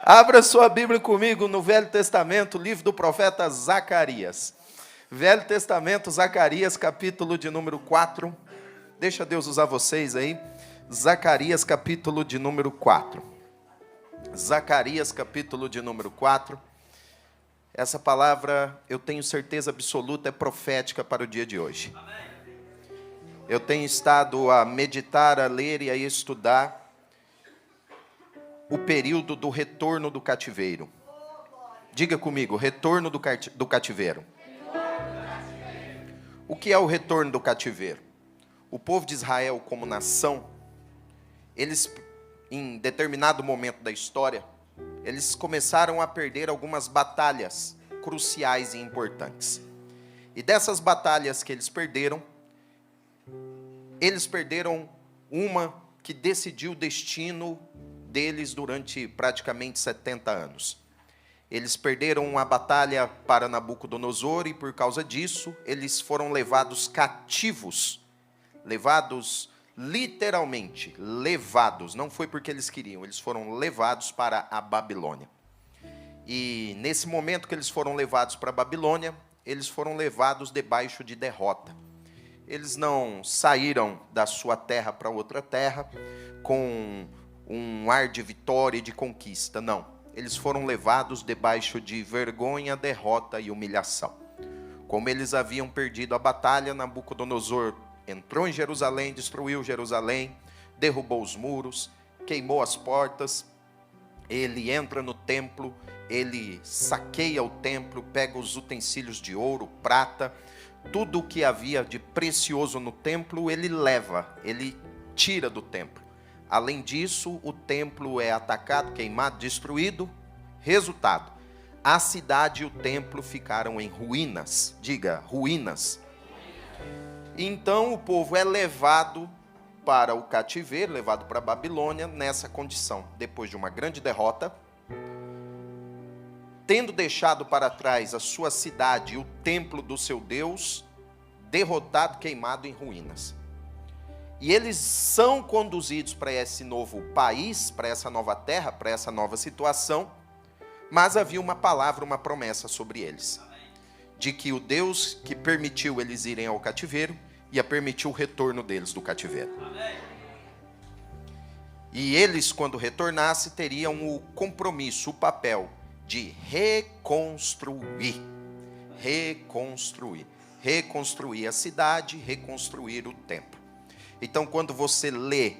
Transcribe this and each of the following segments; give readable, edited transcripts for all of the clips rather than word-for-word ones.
Abra sua Bíblia comigo no Velho Testamento, livro do profeta Zacarias. Velho Testamento, Zacarias, capítulo de número 4. Deixa Deus usar vocês aí. Zacarias, capítulo de número 4. Zacarias, capítulo de número 4. Essa palavra, eu tenho certeza absoluta, é profética para o dia de hoje. Eu tenho estado a meditar, a ler e a estudar o período do retorno do cativeiro. Diga comigo, retorno do cativeiro. O que é o retorno do cativeiro? O povo de Israel como nação, eles, em determinado momento da história, eles começaram a perder algumas batalhas cruciais e importantes. E dessas batalhas que eles perderam uma que decidiu o destino deles durante praticamente 70 anos. Eles perderam a batalha para Nabucodonosor e por causa disso, eles foram levados cativos. Levados, literalmente, levados. Não foi porque eles queriam, eles foram levados para a Babilônia. E nesse momento que eles foram levados para a Babilônia, eles foram levados debaixo de derrota. Eles não saíram da sua terra para outra terra com um ar de vitória e de conquista, não. Eles foram levados debaixo de vergonha, derrota e humilhação. Como eles haviam perdido a batalha, Nabucodonosor entrou em Jerusalém, destruiu Jerusalém, derrubou os muros, queimou as portas. Ele entra no templo, ele saqueia o templo, pega os utensílios de ouro, prata, tudo o que havia de precioso no templo, ele leva, ele tira do templo. Além disso, o templo é atacado, queimado, destruído. Resultado, a cidade e o templo ficaram em ruínas. Diga, ruínas. Então, o povo é levado para o cativeiro, levado para a Babilônia, nessa condição. Depois de uma grande derrota, tendo deixado para trás a sua cidade e o templo do seu Deus, derrotado, queimado em ruínas. E eles são conduzidos para esse novo país, para essa nova terra, para essa nova situação, mas havia uma palavra, uma promessa sobre eles, de que o Deus que permitiu eles irem ao cativeiro, ia permitir o retorno deles do cativeiro. E eles, quando retornassem, teriam o compromisso, o papel de reconstruir a cidade, reconstruir o templo. Então, quando você lê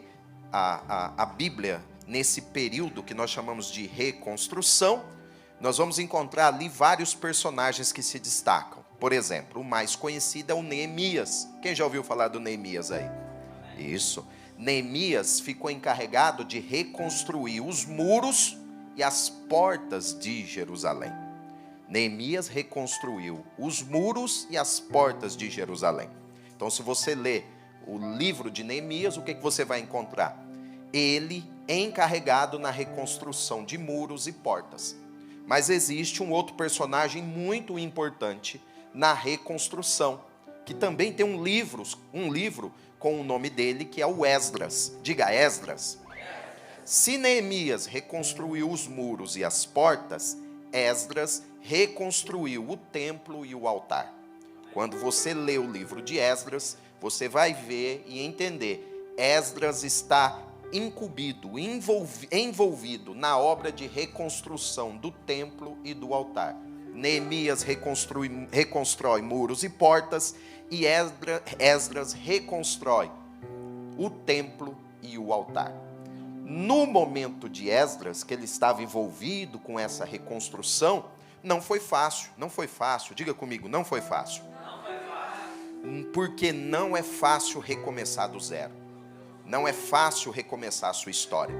a Bíblia, nesse período que nós chamamos de reconstrução, nós vamos encontrar ali vários personagens que se destacam. Por exemplo, o mais conhecido é o Neemias. Quem já ouviu falar do Neemias aí? Isso. Neemias ficou encarregado de reconstruir os muros e as portas de Jerusalém. Neemias reconstruiu os muros e as portas de Jerusalém. Então, se você ler o livro de Neemias, o que você vai encontrar? Ele é encarregado na reconstrução de muros e portas. Mas existe um outro personagem muito importante na reconstrução, que também tem um livro com o nome dele, que é o Esdras. Diga, Esdras. Se Neemias reconstruiu os muros e as portas, Esdras reconstruiu o templo e o altar. Quando você lê o livro de Esdras, você vai ver e entender, Esdras está envolvido na obra de reconstrução do templo e do altar. Neemias reconstrói muros e portas, e Esdras reconstrói o templo e o altar. No momento de Esdras, que ele estava envolvido com essa reconstrução, não foi fácil, diga comigo, não foi fácil. Porque não é fácil recomeçar do zero. Não é fácil recomeçar a sua história.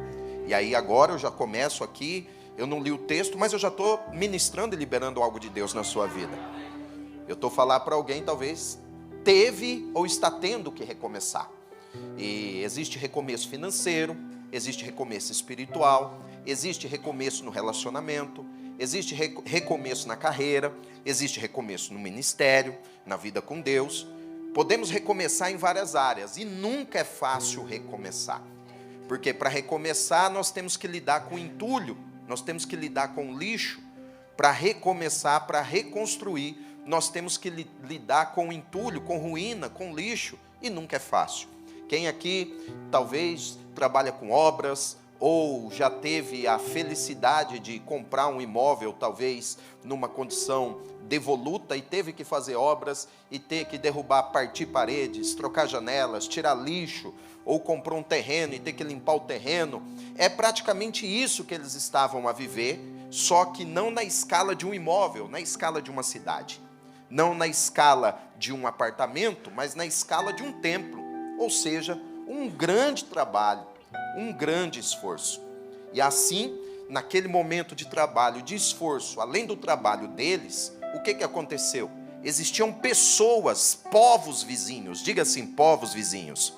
E aí agora eu já começo aqui, eu não li o texto, mas eu já estou ministrando e liberando algo de Deus na sua vida. Eu estou falando para alguém, talvez, teve ou está tendo que recomeçar. E existe recomeço financeiro, existe recomeço espiritual, existe recomeço no relacionamento, existe recomeço na carreira, existe recomeço no ministério, na vida com Deus. Podemos recomeçar em várias áreas e nunca é fácil recomeçar. Porque para recomeçar nós temos que lidar com o entulho, nós temos que lidar com lixo para recomeçar, para reconstruir. Nós temos que lidar com entulho, com ruína, com lixo, e nunca é fácil. Quem aqui talvez trabalha com obras, ou já teve a felicidade de comprar um imóvel, talvez numa condição devoluta, e teve que fazer obras, e ter que derrubar, partir paredes, trocar janelas, tirar lixo, ou comprou um terreno e ter que limpar o terreno, é praticamente isso que eles estavam a viver, só que não na escala de um imóvel, na escala de uma cidade. Não na escala de um apartamento, mas na escala de um templo. Ou seja, um grande trabalho, um grande esforço. E assim, naquele momento de trabalho, de esforço, além do trabalho deles, o que aconteceu? Existiam pessoas, povos vizinhos, diga assim, povos vizinhos.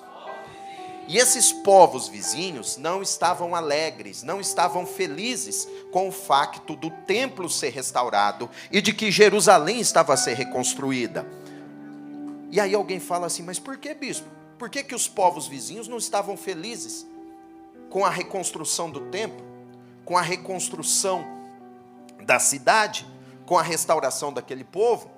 E esses povos vizinhos não estavam alegres, não estavam felizes com o facto do templo ser restaurado e de que Jerusalém estava a ser reconstruída. E aí alguém fala assim, mas por que, bispo? Por que os povos vizinhos não estavam felizes com a reconstrução do templo, com a reconstrução da cidade, com a restauração daquele povo?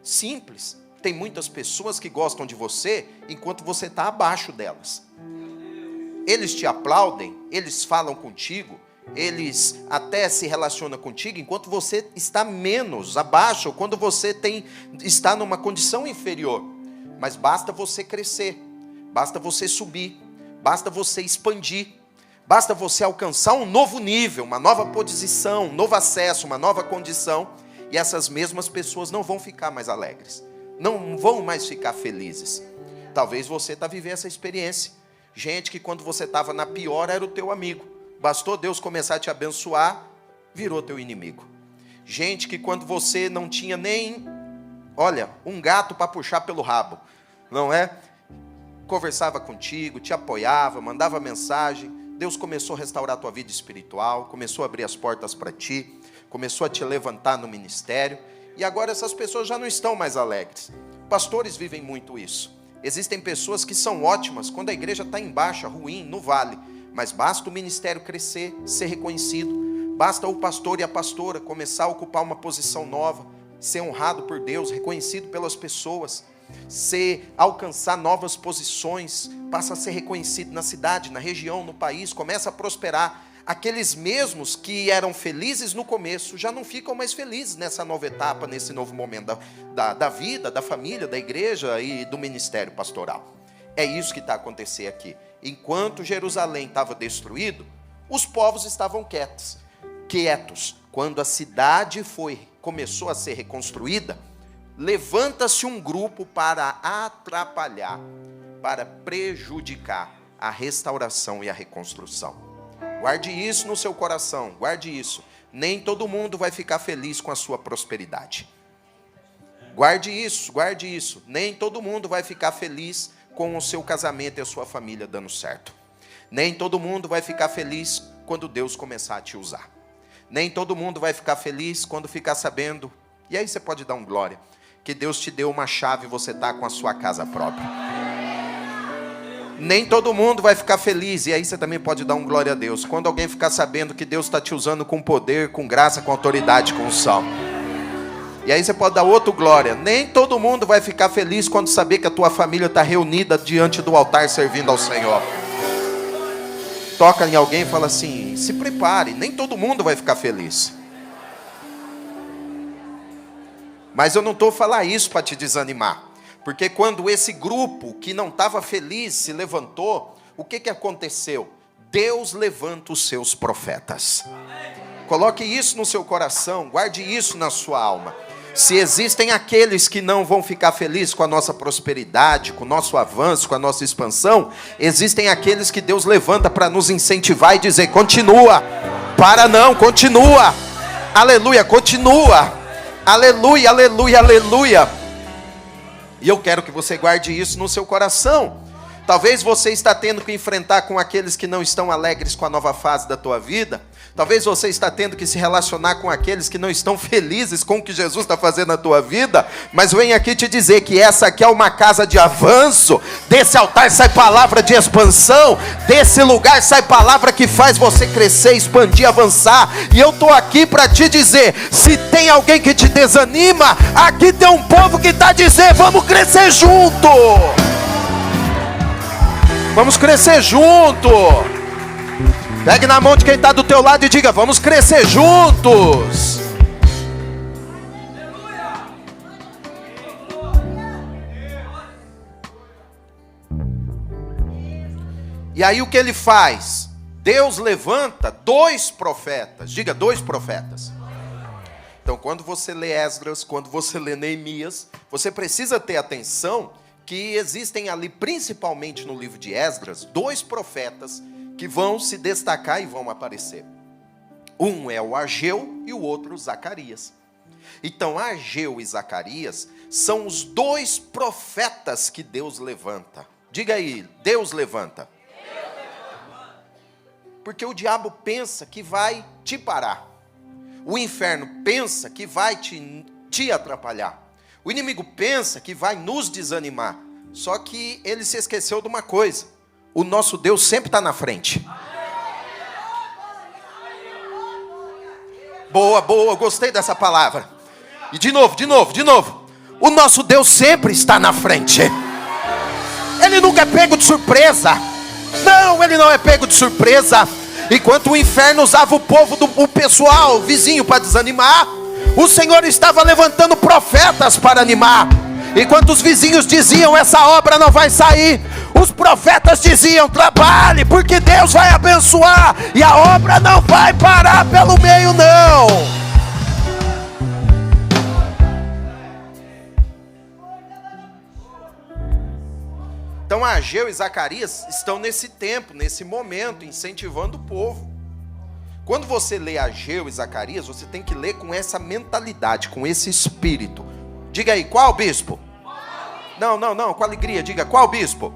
Simples. Tem muitas pessoas que gostam de você enquanto você está abaixo delas. Eles te aplaudem, eles falam contigo, eles até se relacionam contigo enquanto você está menos, abaixo, ou quando você está numa condição inferior. Mas basta você crescer, basta você subir, basta você expandir, basta você alcançar um novo nível, uma nova posição, um novo acesso, uma nova condição, e essas mesmas pessoas não vão ficar mais alegres, não vão mais ficar felizes. Talvez você está vivendo essa experiência. Gente que quando você estava na pior era o teu amigo. Bastou Deus começar a te abençoar, virou teu inimigo. Gente que quando você não tinha nem, um gato para puxar pelo rabo, não é? Conversava contigo, te apoiava, mandava mensagem. Deus começou a restaurar a tua vida espiritual, começou a abrir as portas para ti, começou a te levantar no ministério. E agora essas pessoas já não estão mais alegres. Pastores vivem muito isso. Existem pessoas que são ótimas quando a igreja está em baixa, ruim, no vale. Mas basta o ministério crescer, ser reconhecido. Basta o pastor e a pastora começar a ocupar uma posição nova, ser honrado por Deus, reconhecido pelas pessoas, alcançar novas posições, passa a ser reconhecido na cidade, na região, no país, começa a prosperar. Aqueles mesmos que eram felizes no começo já não ficam mais felizes nessa nova etapa, nesse novo momento da vida, da família, da igreja e do ministério pastoral. É isso que está acontecendo aqui. Enquanto Jerusalém estava destruído, os povos estavam quietos. Quando a cidade começou a ser reconstruída, levanta-se um grupo para atrapalhar, para prejudicar a restauração e a reconstrução. Guarde isso no seu coração, guarde isso. Nem todo mundo vai ficar feliz com a sua prosperidade. Guarde isso. Nem todo mundo vai ficar feliz com o seu casamento e a sua família dando certo. Nem todo mundo vai ficar feliz quando Deus começar a te usar. Nem todo mundo vai ficar feliz quando ficar sabendo, e aí você pode dar um glória, que Deus te deu uma chave e você está com a sua casa própria. Nem todo mundo vai ficar feliz, e aí você também pode dar um glória a Deus, quando alguém ficar sabendo que Deus está te usando com poder, com graça, com autoridade, com unção. E aí você pode dar outro glória. Nem todo mundo vai ficar feliz quando saber que a tua família está reunida diante do altar servindo ao Senhor. Toca em alguém e fala assim, se prepare, nem todo mundo vai ficar feliz. Mas eu não estou falando isso para te desanimar. Porque quando esse grupo que não estava feliz se levantou, o que aconteceu? Deus levanta os seus profetas. Coloque isso no seu coração, guarde isso na sua alma. Se existem aqueles que não vão ficar felizes com a nossa prosperidade, com o nosso avanço, com a nossa expansão, existem aqueles que Deus levanta para nos incentivar e dizer, continua, para não, continua, aleluia, continua, aleluia, aleluia, aleluia. E eu quero que você guarde isso no seu coração. Talvez você está tendo que enfrentar com aqueles que não estão alegres com a nova fase da tua vida. Talvez você está tendo que se relacionar com aqueles que não estão felizes com o que Jesus está fazendo na tua vida, mas venho aqui te dizer que essa aqui é uma casa de avanço. Desse altar sai palavra de expansão, desse lugar sai palavra que faz você crescer, expandir, avançar. E eu estou aqui para te dizer, se tem alguém que te desanima, aqui tem um povo que está dizendo, vamos crescer junto. Vamos crescer junto. Pegue na mão de quem está do teu lado e diga, vamos crescer juntos. E aí o que ele faz? Deus levanta 2 profetas. Diga, 2 profetas. Então quando você lê Esdras, quando você lê Neemias, você precisa ter atenção que existem ali, principalmente no livro de Esdras, 2 profetas que vão se destacar e vão aparecer. Um é o Ageu e o outro o Zacarias. Então Ageu e Zacarias são os 2 profetas que Deus levanta. Diga aí, Deus levanta. Porque o diabo pensa que vai te parar. O inferno pensa que vai te atrapalhar. O inimigo pensa que vai nos desanimar. Só que ele se esqueceu de uma coisa. O nosso Deus sempre está na frente. Boa, boa, gostei dessa palavra. E de novo. O nosso Deus sempre está na frente. Ele nunca é pego de surpresa. Não, ele não é pego de surpresa. Enquanto o inferno usava o povo, o pessoal, o vizinho para desanimar, o Senhor estava levantando profetas para animar. Enquanto os vizinhos diziam, essa obra não vai sair, os profetas diziam, trabalhe, porque Deus vai abençoar, e a obra não vai parar pelo meio, não. Então Ageu e Zacarias estão nesse tempo, nesse momento, incentivando o povo. Quando você lê Ageu e Zacarias, você tem que ler com essa mentalidade, com esse espírito. Diga aí, qual bispo? Não, com alegria, diga, qual bispo?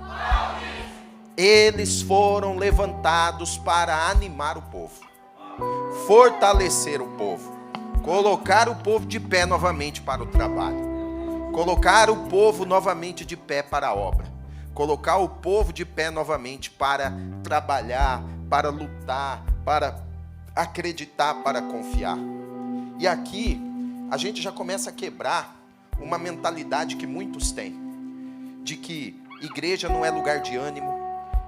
Eles foram levantados para animar o povo, fortalecer o povo, colocar o povo de pé novamente para o trabalho, colocar o povo novamente de pé para a obra, colocar o povo de pé novamente para trabalhar, para lutar, para acreditar, para confiar. E aqui a gente já começa a quebrar uma mentalidade que muitos têm, de que igreja não é lugar de ânimo,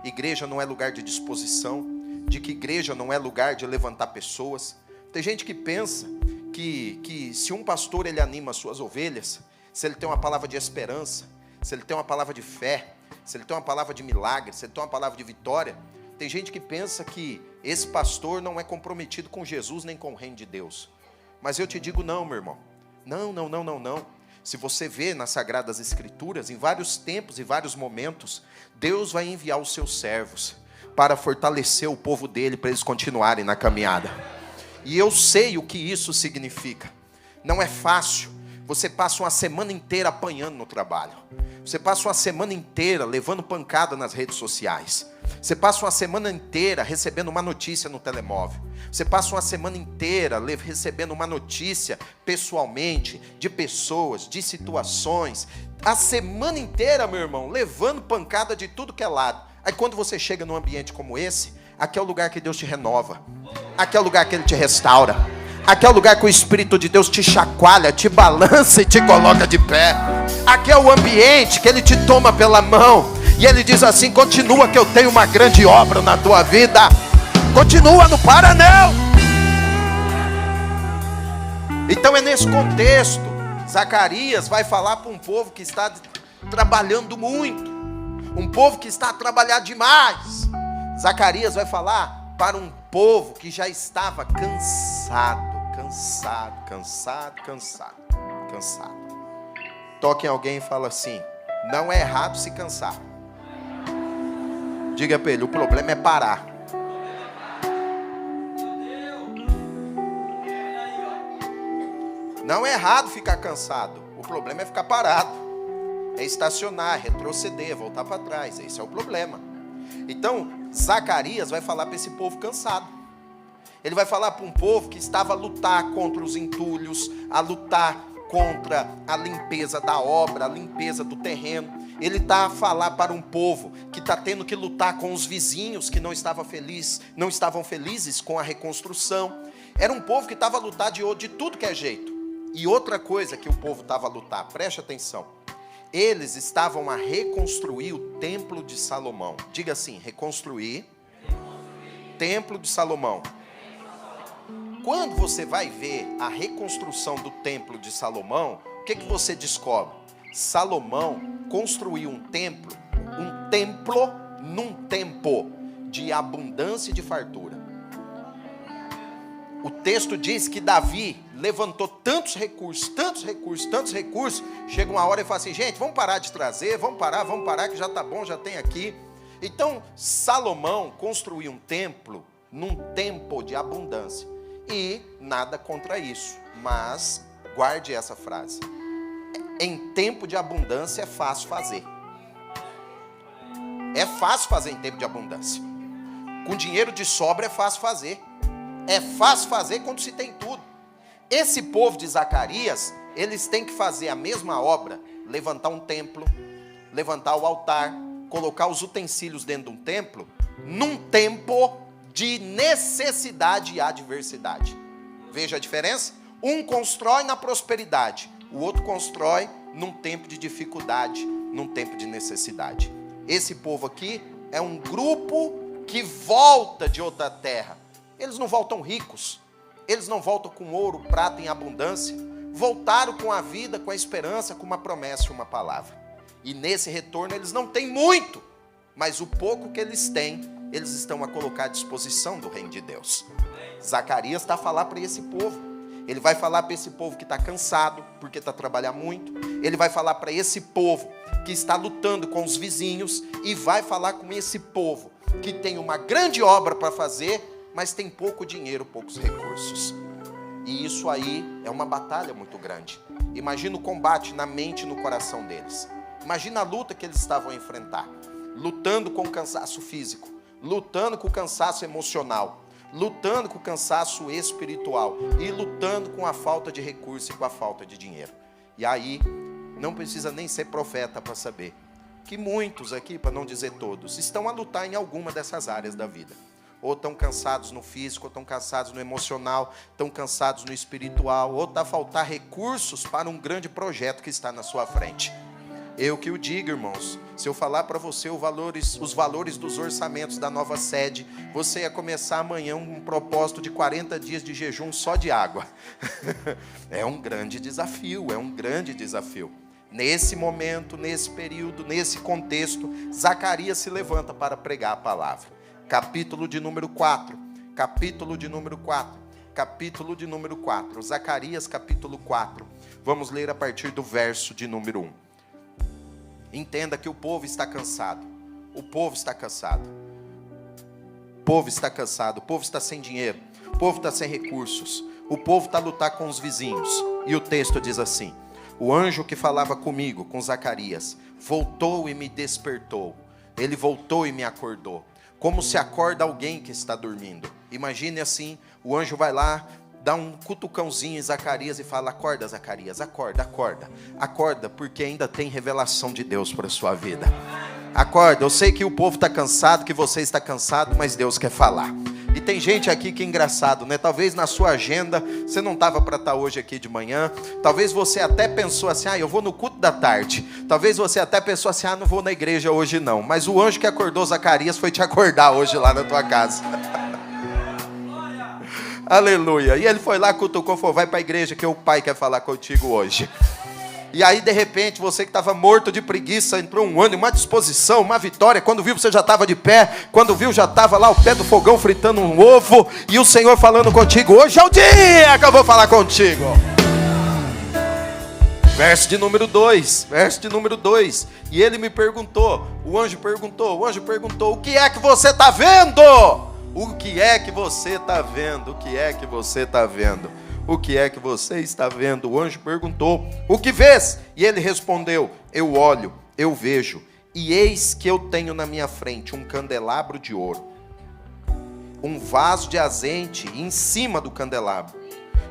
igreja não é lugar de disposição, de que igreja não é lugar de levantar pessoas. Tem gente que pensa que se um pastor ele anima as suas ovelhas, se ele tem uma palavra de esperança, se ele tem uma palavra de fé, se ele tem uma palavra de milagre, se ele tem uma palavra de vitória, tem gente que pensa que esse pastor não é comprometido com Jesus nem com o reino de Deus. Mas eu te digo não, meu irmão. Não. Se você vê nas Sagradas Escrituras, em vários tempos e vários momentos, Deus vai enviar os seus servos para fortalecer o povo dele, para eles continuarem na caminhada. E eu sei o que isso significa. Não é fácil. Você passa uma semana inteira apanhando no trabalho. Você passa uma semana inteira levando pancada nas redes sociais. Você passa uma semana inteira recebendo uma notícia no telemóvel. Você passa uma semana inteira recebendo uma notícia pessoalmente, de pessoas, de situações. A semana inteira, meu irmão, levando pancada de tudo que é lado. Aí quando você chega num ambiente como esse, aqui é o lugar que Deus te renova. Aqui é o lugar que Ele te restaura. Aqui é o lugar que o Espírito de Deus te chacoalha, te balança e te coloca de pé. Aqui é o ambiente que Ele te toma pela mão e Ele diz assim, continua que eu tenho uma grande obra na tua vida. Continua, não para não. Então é nesse contexto, Zacarias vai falar para um povo que está trabalhando muito, um povo que está a trabalhar demais. Zacarias vai falar para um povo que já estava cansado. Toque em alguém e fala assim, não é errado se cansar. Diga para ele, o problema é parar. Não é errado ficar cansado, o problema é ficar parado. É estacionar, retroceder, voltar para trás, esse é o problema. Então, Zacarias vai falar para esse povo cansado. Ele vai falar para um povo que estava a lutar contra os entulhos, a lutar contra a limpeza da obra, a limpeza do terreno. Ele está a falar para um povo que está tendo que lutar com os vizinhos que não estavam felizes com a reconstrução. Era um povo que estava a lutar de tudo que é jeito. E outra coisa que o povo estava a lutar, preste atenção. Eles estavam a reconstruir o templo de Salomão. Diga assim, reconstruir. Templo de Salomão. Quando você vai ver a reconstrução do templo de Salomão, o que você descobre? Salomão construiu um templo num tempo de abundância e de fartura. O texto diz que Davi levantou tantos recursos, chega uma hora e fala assim, gente, vamos parar de trazer, vamos parar, que já está bom, já tem aqui. Então, Salomão construiu um templo num tempo de abundância. E nada contra isso, mas guarde essa frase. Em tempo de abundância é fácil fazer. É fácil fazer em tempo de abundância. Com dinheiro de sobra é fácil fazer. É fácil fazer quando se tem tudo. Esse povo de Zacarias, eles têm que fazer a mesma obra, levantar um templo, levantar o altar, colocar os utensílios dentro de um templo, num tempo de necessidade e adversidade. Veja a diferença? Um constrói na prosperidade, o outro constrói num tempo de dificuldade, num tempo de necessidade. Esse povo aqui é um grupo que volta de outra terra. Eles não voltam ricos, eles não voltam com ouro, prata em abundância, voltaram com a vida, com a esperança, com uma promessa e uma palavra. E nesse retorno eles não têm muito, mas o pouco que eles têm, eles estão a colocar à disposição do reino de Deus. Zacarias está a falar para esse povo. Ele vai falar para esse povo que está cansado, porque está trabalhando muito. Ele vai falar para esse povo que está lutando com os vizinhos. E vai falar com esse povo que tem uma grande obra para fazer, mas tem pouco dinheiro, poucos recursos. E isso aí é uma batalha muito grande. Imagina o combate na mente e no coração deles. Imagina a luta que eles estavam a enfrentar. Lutando com o cansaço físico, lutando com o cansaço emocional, lutando com o cansaço espiritual e lutando com a falta de recurso e com a falta de dinheiro. E aí, não precisa nem ser profeta para saber que muitos aqui, para não dizer todos, estão a lutar em alguma dessas áreas da vida. Ou estão cansados no físico, ou estão cansados no emocional, estão cansados no espiritual, ou está a faltar recursos para um grande projeto que está na sua frente. Eu que o digo, irmãos, se eu falar para você os valores dos orçamentos da nova sede, você ia começar amanhã um propósito de 40 dias de jejum só de água. É um grande desafio, Nesse momento, nesse período, nesse contexto, Zacarias se levanta para pregar a palavra. Capítulo de número 4, Zacarias capítulo 4, vamos ler a partir do verso de número 1. Entenda que o povo está cansado, o povo está sem dinheiro, o povo está sem recursos, o povo está a lutar com os vizinhos, e o texto diz assim: o anjo que falava comigo, com Zacarias, voltou e me despertou, ele voltou e me acordou, como se acorda alguém que está dormindo. Imagine assim, o anjo vai lá, dá um cutucãozinho em Zacarias e fala: acorda, Zacarias, acorda, porque ainda tem revelação de Deus para a sua vida. Acorda, eu sei que o povo está cansado, que você está cansado, mas Deus quer falar. E tem gente aqui que é engraçado, né? Talvez na sua agenda, você não estava para estar hoje aqui de manhã. Talvez você até pensou assim: eu vou no culto da tarde. Talvez você até pensou assim: não vou na igreja hoje não. Mas o anjo que acordou Zacarias foi te acordar hoje lá na tua casa. Aleluia. E ele foi lá, cutucou, falou: vai para a igreja que o pai quer falar contigo hoje. E aí, de repente, você que estava morto de preguiça, entrou um ânimo, uma disposição, uma vitória. Quando viu, você já estava de pé. Quando viu, já estava lá ao pé do fogão fritando um ovo. E o Senhor falando contigo: hoje é o dia que eu vou falar contigo. Verso de número 2. E ele me perguntou, o anjo perguntou: o que é que você está vendo? O que é que você está vendo? O que é que você está vendo? O anjo perguntou: o que vês? E ele respondeu: eu olho, eu vejo, e eis que eu tenho na minha frente um candelabro de ouro. um vaso de azeite em cima do candelabro,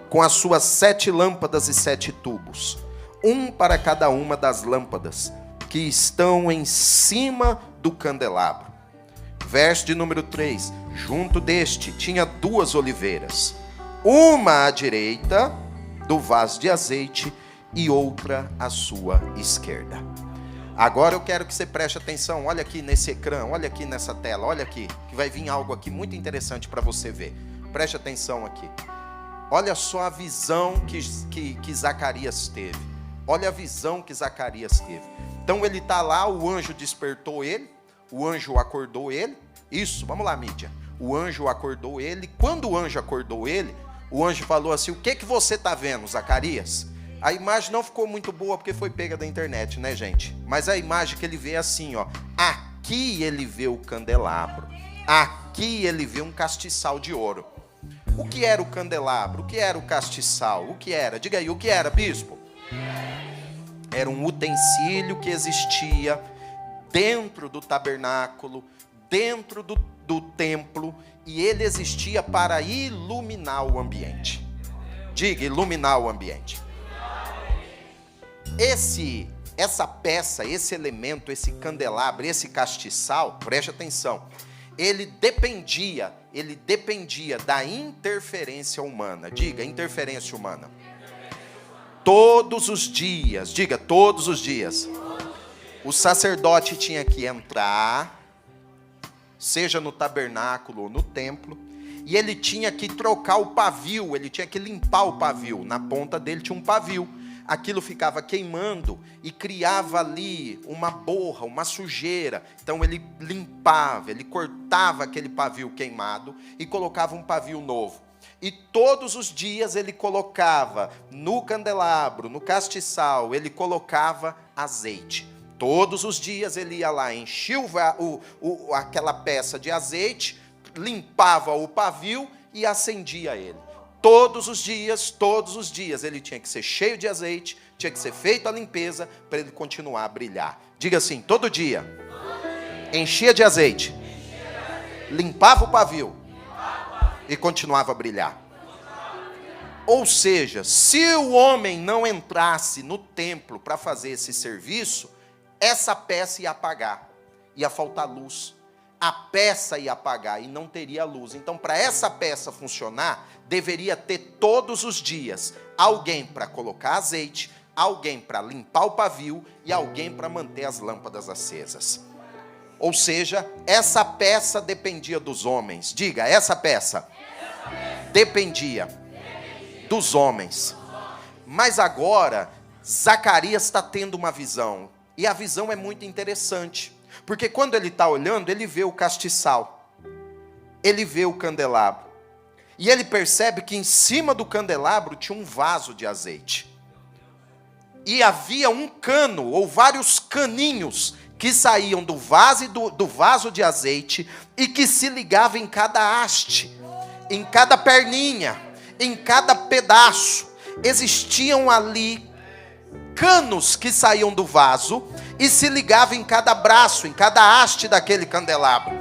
com as suas 7 lâmpadas e 7 tubos, um para cada uma das lâmpadas que estão em cima do candelabro. Verso de número 3. Junto deste tinha 2 oliveiras, uma à direita do vaso de azeite e outra à sua esquerda. Agora eu quero que você preste atenção. Olha aqui nesse ecrã, olha aqui nessa tela, olha aqui, que vai vir algo aqui muito interessante para você ver. Preste atenção aqui. Olha só a visão que Zacarias teve. Olha a visão que Zacarias teve. Então ele está lá, o anjo despertou ele, o anjo acordou ele. Isso, vamos lá, mídia. O anjo acordou ele. Quando o anjo acordou ele, o anjo falou assim: o que você está vendo, Zacarias? A imagem não ficou muito boa porque foi pega da internet, né, gente? Mas a imagem que ele vê é assim, ó. Aqui ele vê o candelabro. Aqui ele vê um castiçal de ouro. O que era o candelabro? O que era o castiçal? O que era? Diga aí, o que era, bispo? Era um utensílio que existia dentro do tabernáculo, dentro do templo, e ele existia para iluminar o ambiente. Diga, iluminar o ambiente. Essa peça, esse elemento, esse candelabro, esse castiçal, preste atenção, ele dependia da interferência humana. Diga, interferência humana. Todos os dias, diga, todos os dias, o sacerdote tinha que entrar, seja no tabernáculo ou no templo, e ele tinha que trocar o pavio, ele tinha que limpar o pavio. Na ponta dele tinha um pavio. Aquilo ficava queimando e criava ali uma borra, uma sujeira. Então ele limpava, ele cortava aquele pavio queimado e colocava um pavio novo. E todos os dias ele colocava no candelabro, no castiçal, ele colocava azeite. Todos os dias ele ia lá, enchia aquela peça de azeite, limpava o pavio e acendia ele. Todos os dias ele tinha que ser cheio de azeite, tinha que ser feita a limpeza para ele continuar a brilhar. Diga assim, todo dia, enchia de azeite, limpava o pavio e continuava a brilhar. Ou seja, se o homem não entrasse no templo para fazer esse serviço, essa peça ia apagar, ia faltar luz. A peça ia apagar e não teria luz. Então, para essa peça funcionar, deveria ter todos os dias alguém para colocar azeite, alguém para limpar o pavio e alguém para manter as lâmpadas acesas. Ou seja, essa peça dependia dos homens. Diga, essa peça dependia dos homens. Mas agora, Zacarias está tendo uma visão. E a visão é muito interessante. Porque quando ele está olhando, ele vê o castiçal, ele vê o candelabro, e ele percebe que em cima do candelabro tinha um vaso de azeite, e havia um cano, ou vários caninhos, que saíam do vaso de azeite, e que se ligavam em cada haste, em cada perninha, em cada pedaço. Existiam ali canos que saíam do vaso e se ligavam em cada braço, em cada haste daquele candelabro.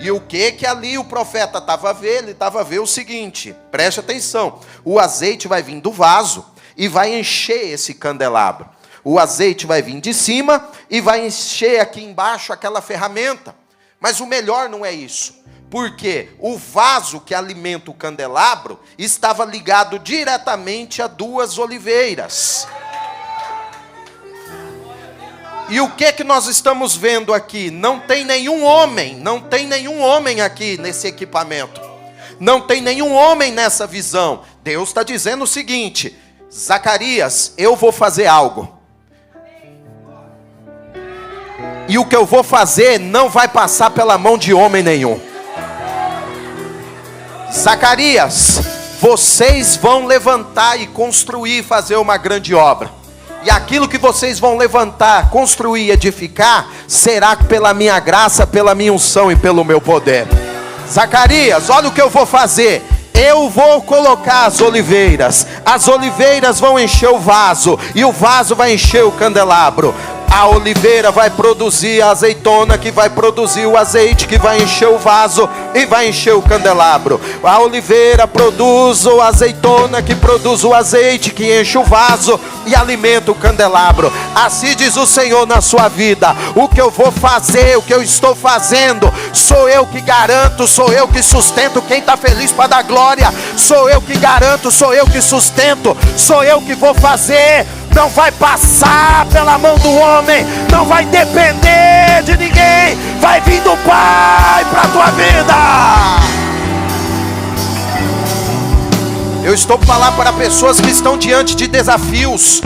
E o que ali o profeta estava vendo? Ele estava vendo o seguinte, preste atenção, o azeite vai vir do vaso e vai encher esse candelabro. O azeite vai vir de cima e vai encher aqui embaixo aquela ferramenta. Mas o melhor não é isso, porque o vaso que alimenta o candelabro estava ligado diretamente a 2 oliveiras. E o que nós estamos vendo aqui? Não tem nenhum homem aqui nesse equipamento. Não tem nenhum homem nessa visão. Deus está dizendo o seguinte: Zacarias, eu vou fazer algo. E o que eu vou fazer não vai passar pela mão de homem nenhum. Zacarias, vocês vão levantar e construir, fazer uma grande obra. E aquilo que vocês vão levantar, construir, edificar, será pela minha graça, pela minha unção e pelo meu poder. Zacarias, olha o que eu vou fazer. Eu vou colocar as oliveiras vão encher o vaso, e o vaso vai encher o candelabro. A oliveira vai produzir a azeitona, que vai produzir o azeite, que vai encher o vaso e vai encher o candelabro. A oliveira produz a azeitona, que produz o azeite, que enche o vaso e alimenta o candelabro. Assim diz o Senhor na sua vida: o que eu vou fazer, o que eu estou fazendo, sou eu que garanto, sou eu que sustento. Quem está feliz para dar glória? Sou eu que garanto, sou eu que sustento, sou eu que vou fazer. Não vai passar pela mão do homem, não vai depender de ninguém, vai vir do Pai para a tua vida. Eu estou falando para pessoas que estão diante de desafios.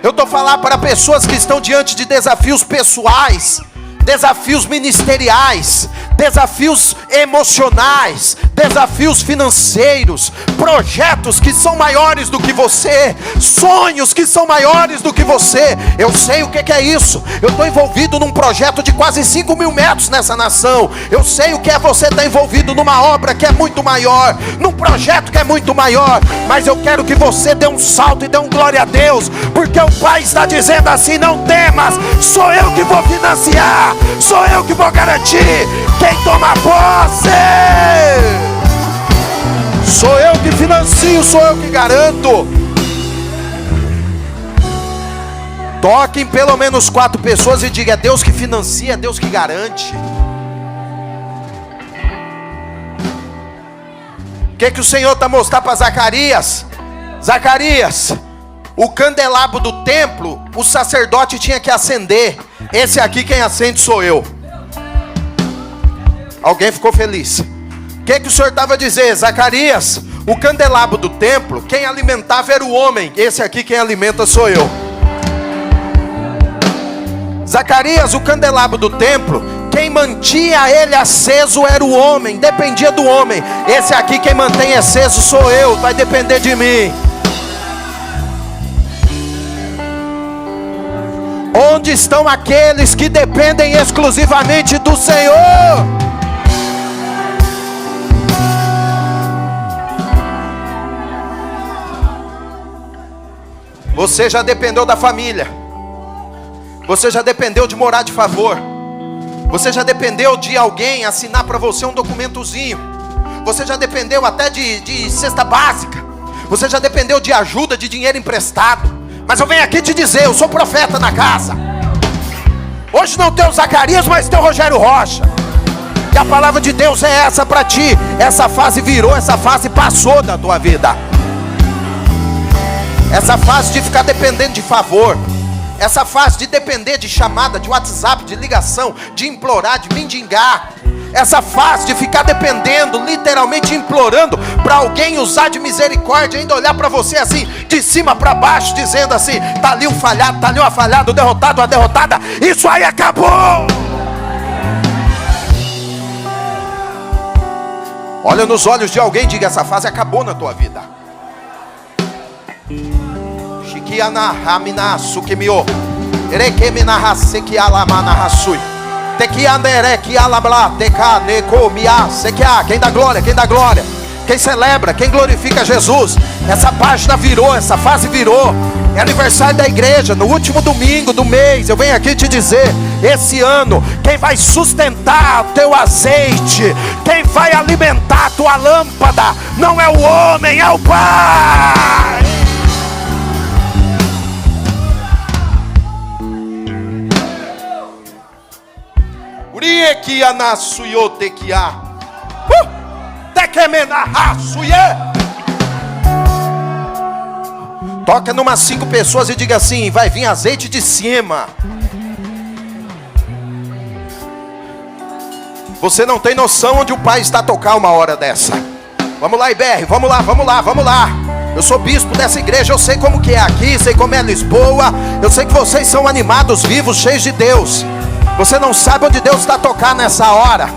Eu estou falando para pessoas que estão diante de desafios pessoais, desafios ministeriais, desafios emocionais, desafios financeiros, projetos que são maiores do que você, sonhos que são maiores do que você. Eu sei o que é isso. Eu estou envolvido num projeto de quase 5.000 metros nessa nação. Eu sei o que é você estar envolvido numa obra que é muito maior, num projeto que é muito maior. Mas eu quero que você dê um salto e dê um glória a Deus, porque o Pai está dizendo assim: não temas, sou eu que vou financiar, sou eu que vou garantir. Quem toma posse? Sou eu que financio, sou eu que garanto. Toque em pelo menos 4 pessoas e diga: é Deus que financia, é Deus que garante. O que o Senhor está mostrando para Zacarias? Zacarias, o candelabro do templo, o sacerdote tinha que acender. Esse aqui quem acende sou eu. Alguém ficou feliz? O que o Senhor estava a dizer? Zacarias, o candelabro do templo, quem alimentava era o homem. Esse aqui quem alimenta sou eu. Zacarias, o candelabro do templo, quem mantinha ele aceso era o homem, dependia do homem. Esse aqui quem mantém aceso sou eu, vai depender de mim. Onde estão aqueles que dependem exclusivamente do Senhor? Você já dependeu da família. Você já dependeu de morar de favor. Você já dependeu de alguém assinar para você um documentozinho. Você já dependeu até de cesta básica. Você já dependeu de ajuda, de dinheiro emprestado. Mas eu venho aqui te dizer, eu sou profeta na casa. Hoje não tem o Zacarias, mas tem o Rogério Rocha. E a palavra de Deus é essa para ti. Essa fase virou, essa fase passou da tua vida. Essa fase de ficar dependendo de favor, essa fase de depender de chamada, de WhatsApp, de ligação, de implorar, de mendigar, essa fase de ficar dependendo, literalmente implorando para alguém usar de misericórdia, ainda olhar para você assim, de cima para baixo, dizendo assim: tá ali um falhado, tá ali uma falhada, o derrotado, uma derrotada. Isso aí acabou. Olha nos olhos de alguém e diga: essa fase acabou na tua vida. Shikiana Ramina Sukimio Erekemina Hasekialamana Hasui Tekiandere Kialabla Teka Nekomia Sekia. Quem dá glória, quem dá glória, quem celebra, quem glorifica Jesus. Essa página virou, essa fase virou. É aniversário da igreja, no último domingo do mês. Eu venho aqui te dizer, esse ano, quem vai sustentar o teu azeite, quem vai alimentar a tua lâmpada, não é o homem, é o Pai. Urieki anasuyotekia tekemena hasuye. Toca numas 5 pessoas e diga assim: vai vir azeite de cima. Você não tem noção onde o Pai está a tocar uma hora dessa. Vamos lá, IBR, vamos lá, vamos lá, vamos lá. Eu sou bispo dessa igreja, eu sei como que é aqui, sei como é Lisboa. Eu sei que vocês são animados, vivos, cheios de Deus. Você não sabe onde Deus está a tocar nessa hora.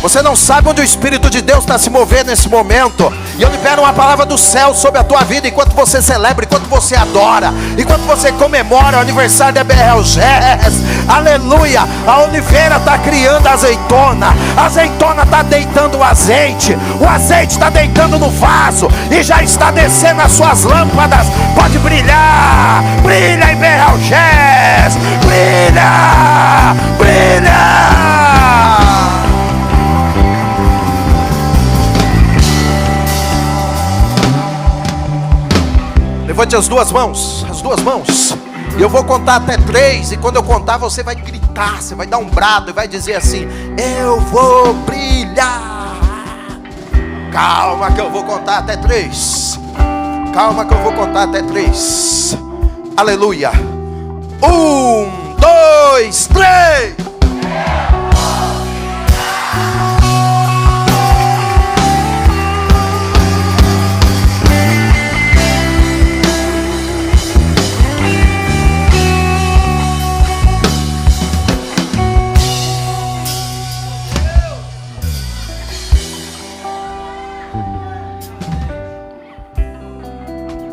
Você não sabe onde o Espírito de Deus está se movendo nesse momento. E eu libero uma palavra do céu sobre a tua vida. Enquanto você celebra, enquanto você adora, enquanto você comemora o aniversário da Beelzés. Aleluia. A oliveira está criando a azeitona está deitando o azeite está deitando no vaso e já está descendo as suas lâmpadas. Pode brilhar, brilha em Beelzés, brilha, brilha. Levante as duas mãos. E eu vou contar até 3. E quando eu contar, você vai gritar, você vai dar um brado e vai dizer assim: eu vou brilhar. Calma que eu vou contar até 3. Aleluia. 1, 2, 3.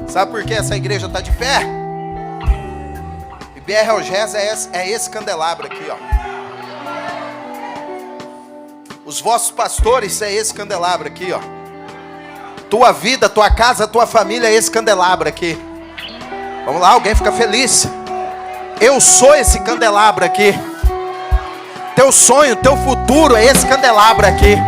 Sabe por que essa igreja está de pé? E Beelzés é esse candelabro aqui, ó. Os vossos pastores é esse candelabro aqui, ó. Tua vida, tua casa, tua família é esse candelabro aqui. Vamos lá, alguém fica feliz. Eu sou esse candelabro aqui. Teu sonho, teu futuro é esse candelabro aqui.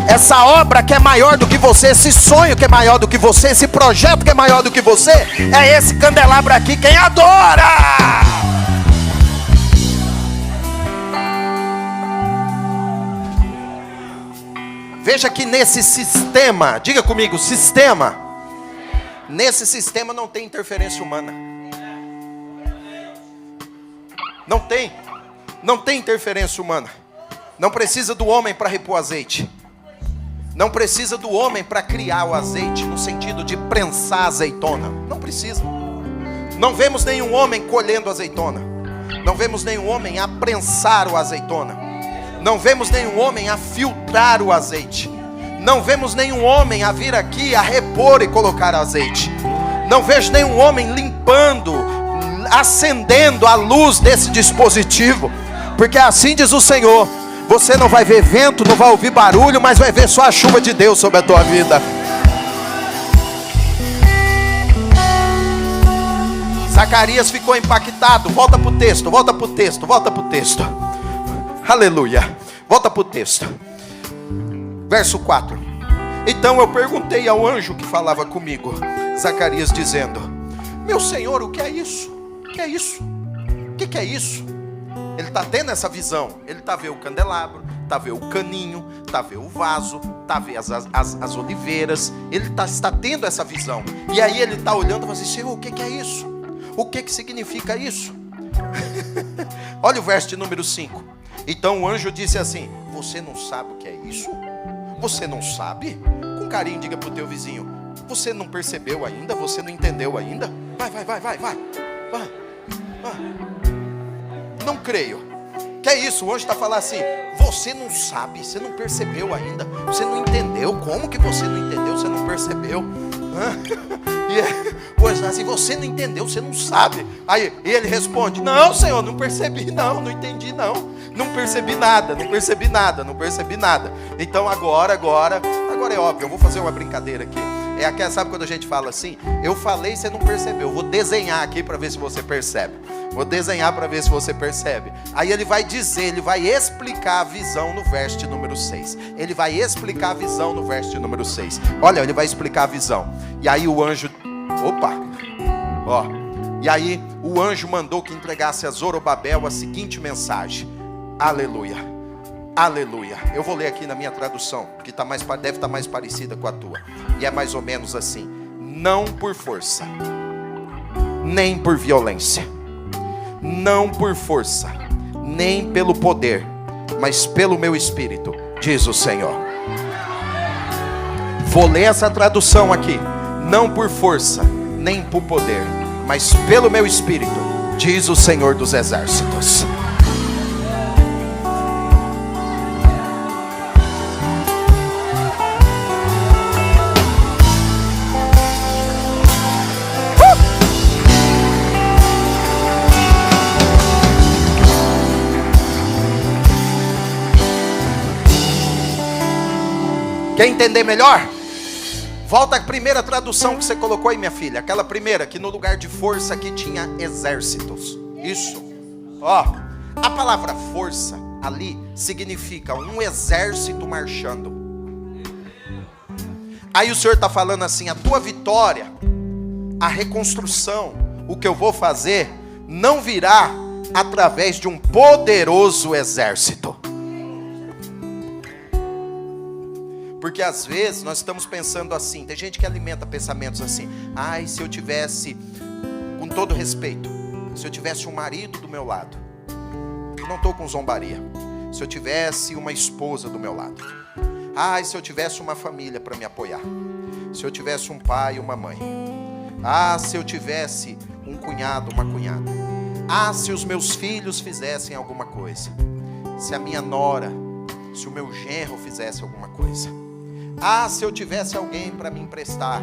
Essa obra que é maior do que você, esse sonho que é maior do que você, esse projeto que é maior do que você, é esse candelabro aqui. Quem adora? Veja que nesse sistema, diga comigo, sistema. Nesse sistema não tem interferência humana. Não tem interferência humana. Não precisa do homem para repor azeite. Não precisa do homem para criar o azeite, no sentido de prensar a azeitona. Não precisa. Não vemos nenhum homem colhendo azeitona. Não vemos nenhum homem a prensar o azeitona. Não vemos nenhum homem a filtrar o azeite. Não vemos nenhum homem a vir aqui a repor e colocar azeite. Não vejo nenhum homem limpando, acendendo a luz desse dispositivo. Porque assim diz o Senhor: você não vai ver vento, não vai ouvir barulho, mas vai ver só a chuva de Deus sobre a tua vida. Zacarias ficou impactado. Volta para o texto. Aleluia. Volta para o texto. Verso 4. Então eu perguntei ao anjo que falava comigo, Zacarias, dizendo: meu Senhor, o que é isso? O que é isso? O que é isso? Ele está tendo essa visão. Ele está vendo o candelabro, está vendo o caninho, está vendo o vaso, está vendo as oliveiras. Ele está tendo essa visão. E aí ele está olhando e fala assim: Senhor, o que é isso? O que significa isso? Olha o verso de número 5. Então o anjo disse assim: você não sabe o que é isso? Você não sabe? Com carinho diga para o teu vizinho: você não percebeu ainda? Você não entendeu ainda? Vai. Não creio. Que é isso? O anjo está falando assim: você não sabe, você não percebeu ainda, você não entendeu. Como que você não entendeu? Você não percebeu? E o anjo está assim: você não entendeu, você não sabe. Aí ele responde: não, Senhor, não percebi, não entendi, não percebi nada. Então agora é óbvio, eu vou fazer uma brincadeira aqui. É aquela, sabe quando a gente fala assim: eu falei e você não percebeu, eu vou desenhar aqui para ver se você percebe. Aí ele vai dizer, ele vai explicar a visão no verso de número 6. Olha, ele vai explicar a visão. E aí o anjo, e aí o anjo mandou que entregasse a Zorobabel a seguinte mensagem. Aleluia. Eu vou ler aqui na minha tradução, que deve estar mais parecida com a tua. E é mais ou menos assim: não por força, nem por violência, não por força, nem pelo poder, mas pelo meu espírito, diz o Senhor. Vou ler essa tradução aqui: não por força, nem por poder, mas pelo meu espírito, diz o Senhor dos exércitos. Quer entender melhor? Volta à primeira tradução que você colocou aí, minha filha. Aquela primeira, que no lugar de força aqui tinha exércitos. Isso. Ó, a palavra força ali significa um exército marchando. Aí o Senhor está falando assim: a tua vitória, a reconstrução, o que eu vou fazer, não virá através de um poderoso exército. Porque às vezes nós estamos pensando assim, tem gente que alimenta pensamentos assim: ai, se eu tivesse, com todo respeito, se eu tivesse um marido do meu lado, não estou com zombaria, se eu tivesse uma esposa do meu lado, ai, se eu tivesse uma família para me apoiar, se eu tivesse um pai e uma mãe, ah, se eu tivesse um cunhado, uma cunhada, ah, se os meus filhos fizessem alguma coisa, se a minha nora, se o meu genro fizesse alguma coisa, ah, se eu tivesse alguém para me emprestar,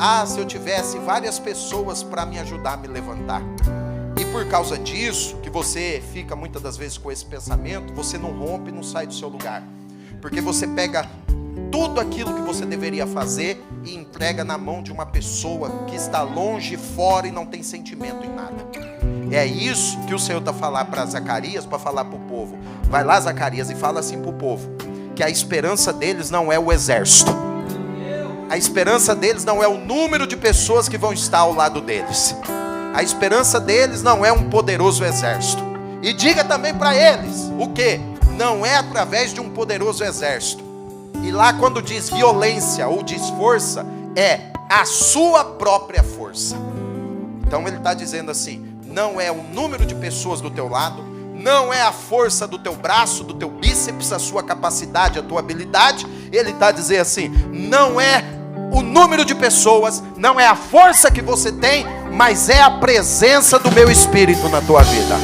ah, se eu tivesse várias pessoas para me ajudar a me levantar. E por causa disso, que você fica muitas das vezes com esse pensamento, você não rompe, não sai do seu lugar, porque você pega tudo aquilo que você deveria fazer e entrega na mão de uma pessoa que está longe, fora e não tem sentimento em nada. É isso que o Senhor está falando para Zacarias, para falar para o povo. Vai lá, Zacarias, e fala assim para o povo, que a esperança deles não é o exército, a esperança deles não é o número de pessoas que vão estar ao lado deles, a esperança deles não é um poderoso exército. E diga também para eles o que? Não é através de um poderoso exército. E lá quando diz violência ou diz força, é a sua própria força. Então ele está dizendo assim: não é o número de pessoas do teu lado, não é a força do teu braço, do teu bíceps, a sua capacidade, a tua habilidade. Ele está dizendo assim: não é o número de pessoas, não é a força que você tem, mas é a presença do meu Espírito na tua vida.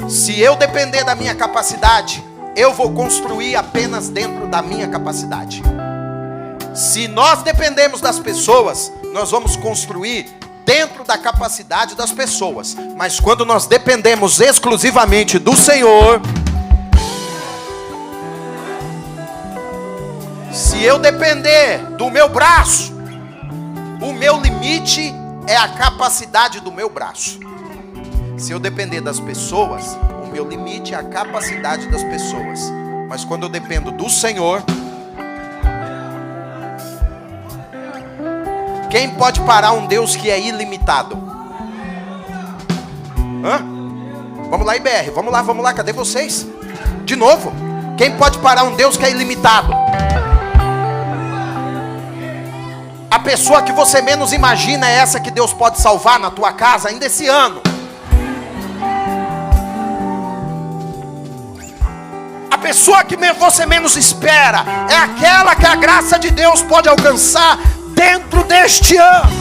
Se eu depender da minha capacidade, eu vou construir apenas dentro da minha capacidade. Se nós dependemos das pessoas, nós vamos construir dentro da capacidade das pessoas. Mas quando nós dependemos exclusivamente do Senhor, se eu depender do meu braço, o meu limite é a capacidade do meu braço. Se eu depender das pessoas, o meu limite é a capacidade das pessoas. Mas quando eu dependo do Senhor, quem pode parar um Deus que é ilimitado? Hã? Vamos lá, IBR, vamos lá, cadê vocês? De novo, quem pode parar um Deus que é ilimitado? A pessoa que você menos imagina é essa que Deus pode salvar na tua casa ainda esse ano. A pessoa que você menos espera é aquela que a graça de Deus pode alcançar dentro deste ano.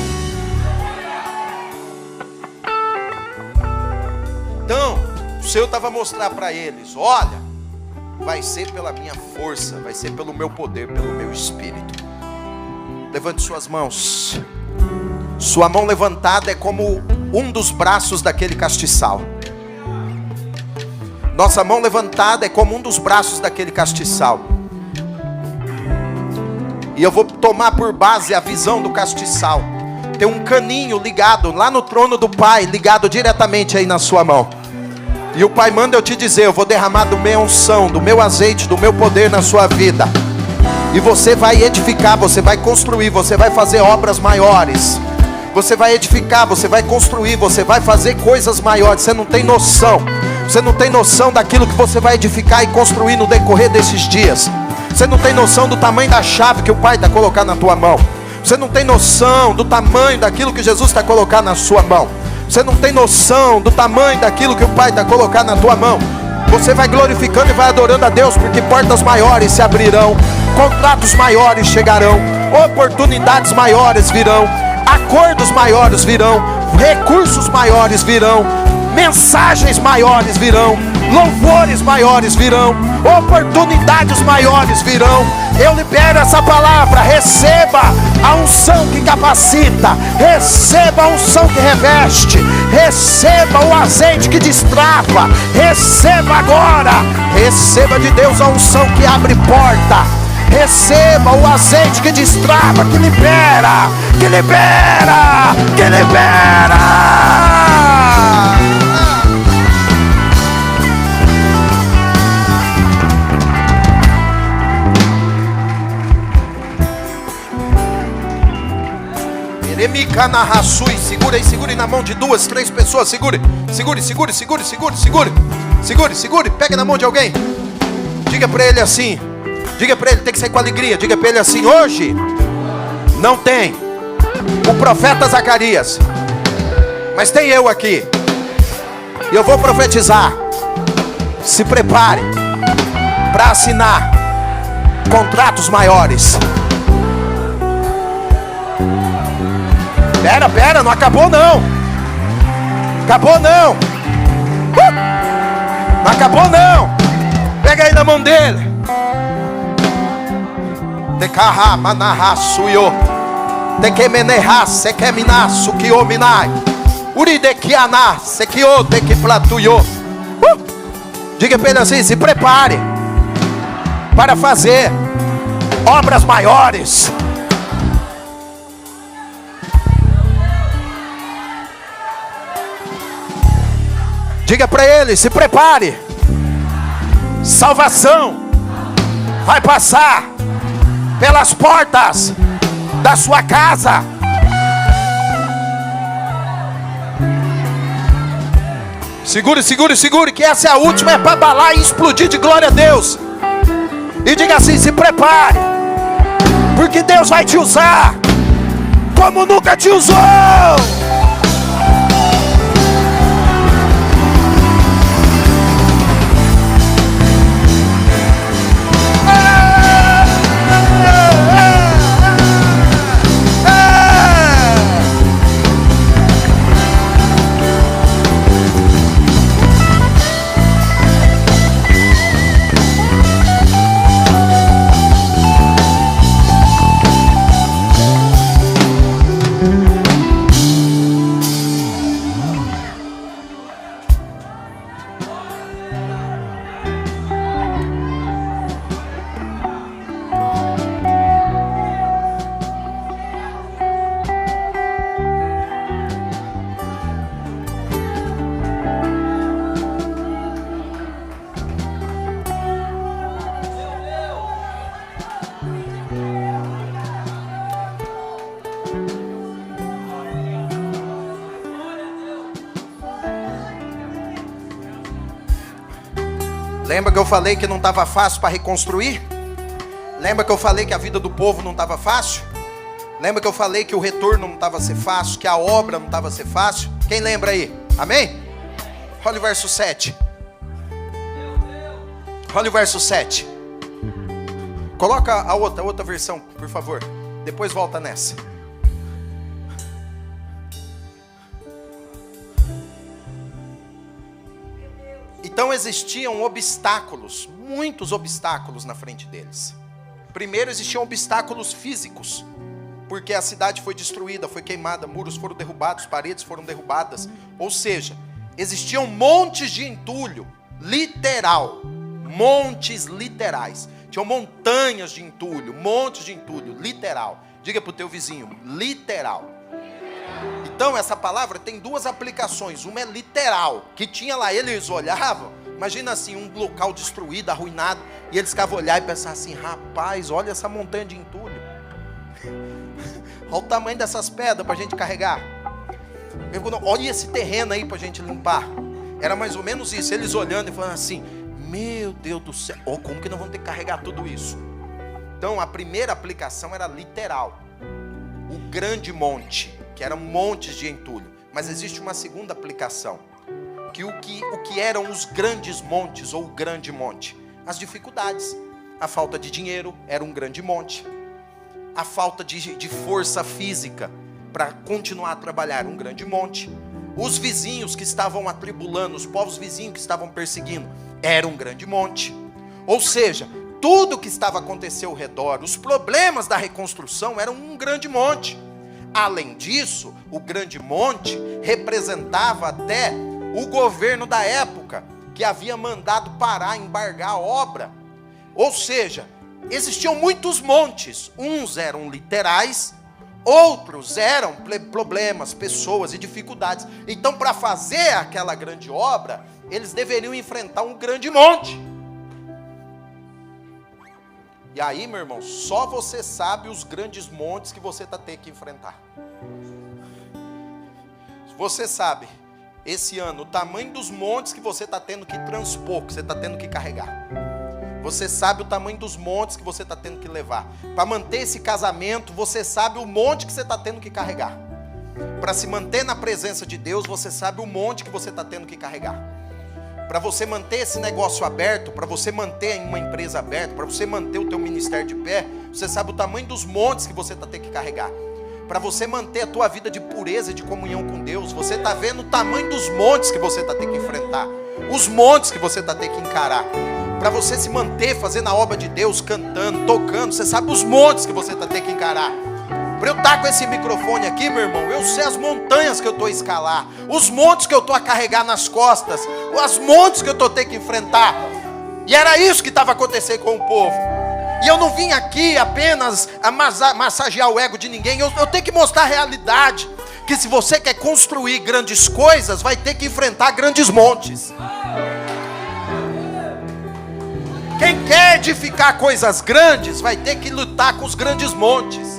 Então, o Senhor estava mostrando para eles: olha, vai ser pela minha força, vai ser pelo meu poder, pelo meu Espírito. Levante suas mãos. Sua mão levantada é como um dos braços daquele castiçal. Nossa mão levantada é como um dos braços daquele castiçal. E eu vou tomar por base a visão do castiçal. Tem um caninho ligado lá no trono do Pai, ligado diretamente aí na sua mão. E o Pai manda eu te dizer: eu vou derramar do meu unção, do meu azeite, do meu poder na sua vida. E você vai edificar, você vai construir, você vai fazer obras maiores. Você vai edificar, você vai construir, você vai fazer coisas maiores. Você não tem noção. Você não tem noção daquilo que você vai edificar e construir no decorrer desses dias. Você não tem noção do tamanho da chave que o Pai está colocando na tua mão. Você não tem noção do tamanho daquilo que Jesus está colocando na sua mão. Você não tem noção do tamanho daquilo que o Pai está colocando na tua mão. Você vai glorificando e vai adorando a Deus, porque portas maiores se abrirão, contratos maiores chegarão, oportunidades maiores virão, acordos maiores virão, recursos maiores virão, mensagens maiores virão, louvores maiores virão, oportunidades maiores virão. Eu libero essa palavra. Receba a unção que capacita, receba a unção que reveste, receba o azeite que destrava, receba agora, receba de Deus a unção que abre porta, receba o azeite que destrava, que libera, que libera, que libera. Segura aí, segure na mão de 2, 3 pessoas. Segure, segure, segure, segure, segure, segure, segure, segure. Pega na mão de alguém. Diga para ele assim. Diga para ele, tem que ser com alegria. Diga para ele assim: hoje não tem o profeta Zacarias, mas tem eu aqui. E eu vou profetizar. Se prepare para assinar contratos maiores. Pera, não acabou não. Acabou não. Não acabou não. Pega aí na mão dele. Tekaha manaha suyo. Tekemeneha sekemina sukiominai. Uridekiana sekio tekiplatuyo. Diga para ele assim: se prepare para fazer obras maiores. Diga para ele: se prepare. Salvação vai passar pelas portas da sua casa. Segure, segure, segure, que essa é a última, é para abalar e explodir de glória a Deus. E diga assim: se prepare, porque Deus vai te usar como nunca te usou. Lembra que eu falei que não estava fácil para reconstruir? Lembra que eu falei que a vida do povo não estava fácil? Lembra que eu falei que o retorno não estava a ser fácil, que a obra não estava a ser fácil? Quem lembra aí? Amém? Olha o verso 7. Olha o verso 7. Coloca a outra versão, por favor. Depois volta nessa. Então existiam obstáculos, muitos obstáculos na frente deles. Primeiro existiam obstáculos físicos, porque a cidade foi destruída, foi queimada, muros foram derrubados, paredes foram derrubadas. Ou seja, existiam montes de entulho, literal, montes literais. Tinham montanhas de entulho, montes de entulho, literal. Diga para o teu vizinho: literal. Então essa palavra tem duas aplicações. Uma é literal, que tinha lá, eles olhavam, imagina assim, um local destruído, arruinado, e eles ficavam olhando e pensavam assim: rapaz, olha essa montanha de entulho, olha o tamanho dessas pedras para a gente carregar, olha esse terreno aí para a gente limpar. Era mais ou menos isso, eles olhando e falando assim: meu Deus do céu, como que nós vamos ter que carregar tudo isso? Então a primeira aplicação era literal, o grande monte, que eram montes de entulho. Mas existe uma segunda aplicação, que o que eram os grandes montes, ou o grande monte? As dificuldades. A falta de dinheiro era um grande monte. A falta de força física para continuar a trabalhar, um grande monte. os vizinhos que estavam atribulando, os povos vizinhos que estavam perseguindo, era um grande monte. Ou seja, tudo que estava acontecendo ao redor, os problemas da reconstrução eram um grande monte. Além disso, o grande monte representava até o governo da época, que havia mandado parar, embargar a obra. Ou seja, existiam muitos montes, uns eram literais, outros eram problemas, pessoas e dificuldades. Então, para fazer aquela grande obra, eles deveriam enfrentar um grande monte. E aí, meu irmão, só você sabe os grandes montes que você está tendo que enfrentar. Você sabe, esse ano, o tamanho dos montes que você está tendo que transpor, que você está tendo que carregar. Você sabe o tamanho dos montes que você está tendo que levar. Para manter esse casamento, você sabe o monte que você está tendo que carregar. Para se manter na presença de Deus, você sabe o monte que você está tendo que carregar. Para você manter esse negócio aberto, para você manter uma empresa aberta, para você manter o teu ministério de pé, você sabe o tamanho dos montes que você está tendo que carregar. Para você manter a tua vida de pureza e de comunhão com Deus, você está vendo o tamanho dos montes que você está tendo que enfrentar, os montes que você está tendo que encarar. Para você se manter fazendo a obra de Deus, cantando, tocando, você sabe os montes que você está tendo que encarar. Para eu estar com esse microfone aqui, meu irmão, eu sei as montanhas que eu estou a escalar, os montes que eu estou a carregar nas costas, os montes que eu estou tendo que enfrentar. E era isso que estava acontecendo com o povo. E eu não vim aqui apenas a massagear o ego de ninguém, eu tenho que mostrar a realidade, que se você quer construir grandes coisas, vai ter que enfrentar grandes montes. Quem quer edificar coisas grandes, vai ter que lutar com os grandes montes.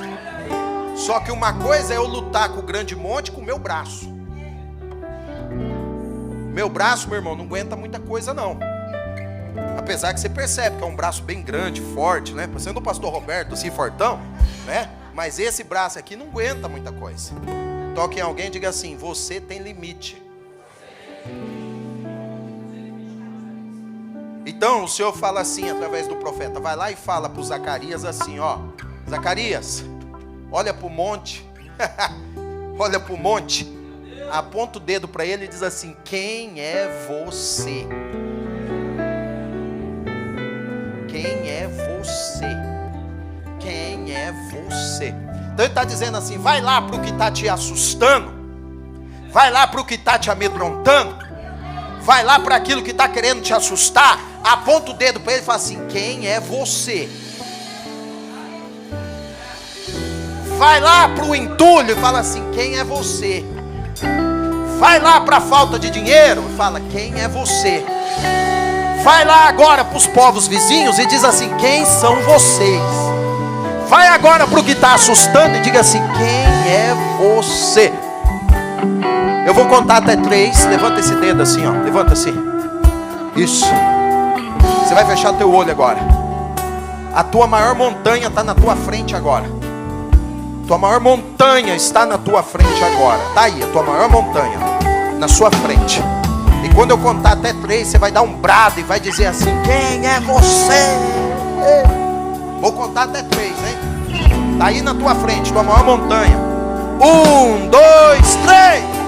Só que uma coisa é eu lutar com o grande monte com o meu braço. Meu braço, meu irmão, não aguenta muita coisa não. Apesar que você percebe que é um braço bem grande, forte, né? Parecendo o pastor Roberto, assim, fortão, né? Mas esse braço aqui não aguenta muita coisa. Toque em alguém e diga assim: você tem limite. Então o Senhor fala assim através do profeta. Vai lá e fala para o Zacarias assim, ó: Zacarias, olha para o monte. Olha para o monte. Aponta o dedo para ele e diz assim: quem é você? Quem é você? Quem é você? Então ele está dizendo assim: vai lá para o que está te assustando, vai lá para o que está te amedrontando, vai lá para aquilo que está querendo te assustar. Aponta o dedo para ele e fala assim: quem é você? Vai lá para o entulho e fala assim: quem é você? Vai lá para a falta de dinheiro e fala: quem é você? Vai lá agora para os povos vizinhos e diz assim: quem são vocês? Vai agora para o que está assustando e diga assim: quem é você? Eu vou contar até 3. Levanta esse dedo assim, ó. Levanta assim. Isso. Você vai fechar teu olho agora. A tua maior montanha está na tua frente agora. Tua maior montanha está na tua frente agora. Está aí a tua maior montanha na sua frente. E quando eu contar até 3, você vai dar um brado e vai dizer assim: quem é você? Vou contar até 3, hein? Está aí na tua frente, tua maior montanha. 1, 2, 3.